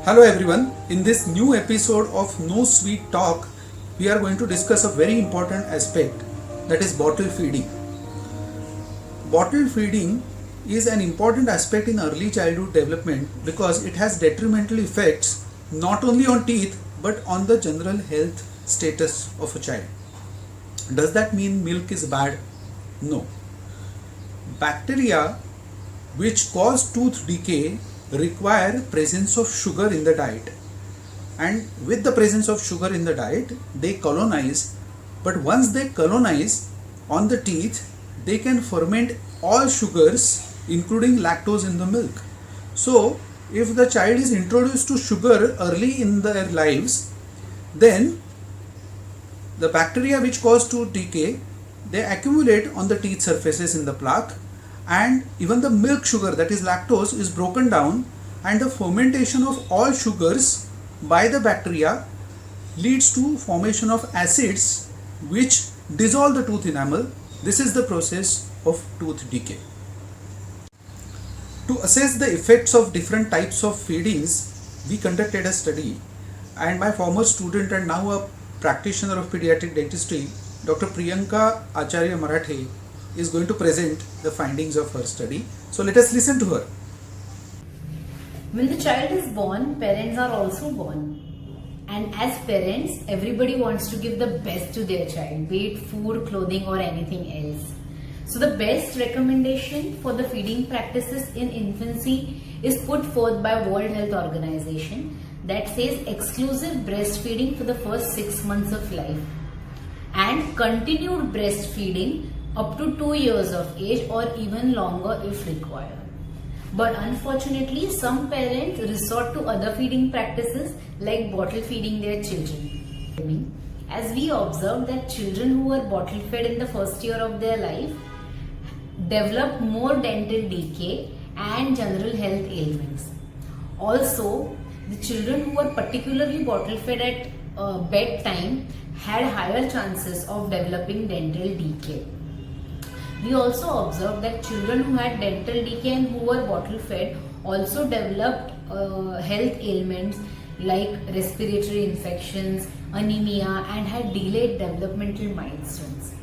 Hello everyone, in this new episode of No Sweet Talk, we are going to discuss a very important aspect, that is bottle feeding. Bottle feeding is an important aspect in early childhood development because it has detrimental effects not only on teeth but on the general health status of a child. Does that mean milk is bad? No. Bacteria which cause tooth decay require presence of sugar in the diet, and with the presence of sugar in the diet they colonize, but once they colonize on the teeth they can ferment all sugars including lactose in the milk. So if the child is introduced to sugar early in their lives, then the bacteria which cause tooth decay, they accumulate on the teeth surfaces in the plaque, and even the milk sugar, that is lactose, is broken down, and the fermentation of all sugars by the bacteria leads to formation of acids which dissolve the tooth enamel. This is the process of tooth decay. To assess the effects of different types of feedings, we conducted a study, and my former student and now a practitioner of pediatric dentistry, Dr. Priyanka Acharya Marathe, is going to present the findings of her study. So let us listen to her. When the child is born, parents are also born. And as parents, everybody wants to give the best to their child, be it food, clothing or anything else. So the best recommendation for the feeding practices in infancy is put forth by World Health Organization that says exclusive breastfeeding for the first 6 months of life and continued breastfeeding up to 2 years of age or even longer if required. But unfortunately, some parents resort to other feeding practices like bottle feeding their children. As we observed that children who are bottle fed in the first year of their life develop more dental decay and general health ailments. Also, the children who were particularly bottle fed at bedtime had higher chances of developing dental decay. We also observed that children who had dental decay and who were bottle fed also developed health ailments like respiratory infections, anemia, and had delayed developmental milestones.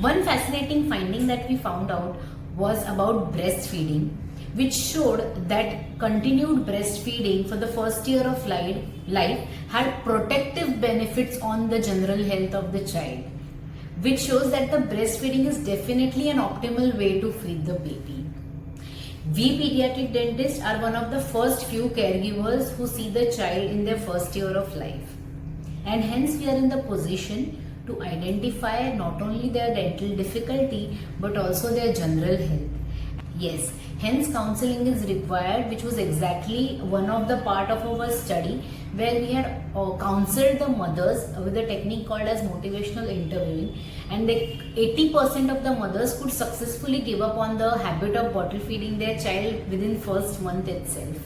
One fascinating finding that we found out was about breastfeeding, which showed that continued breastfeeding for the first year of life had protective benefits on the general health of the child, which shows that the breastfeeding is definitely an optimal way to feed the baby. We pediatric dentists are one of the first few caregivers who see the child in their first year of life, and hence we are in the position to identify not only their dental difficulty but also their general health. Yes, hence counseling is required, which was exactly one of the part of our study where we had counseled the mothers with a technique called as motivational interviewing, and 80% of the mothers could successfully give up on the habit of bottle feeding their child within first month itself.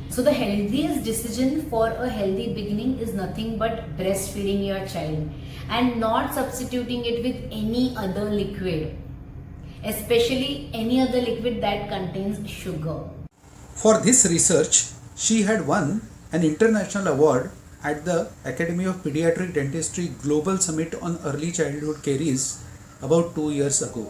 So the healthiest decision for a healthy beginning is nothing but breastfeeding your child and not substituting it with any other liquid, especially any other liquid that contains sugar. For this research, she had won an international award at the Academy of Pediatric Dentistry Global Summit on Early Childhood Caries about 2 years ago.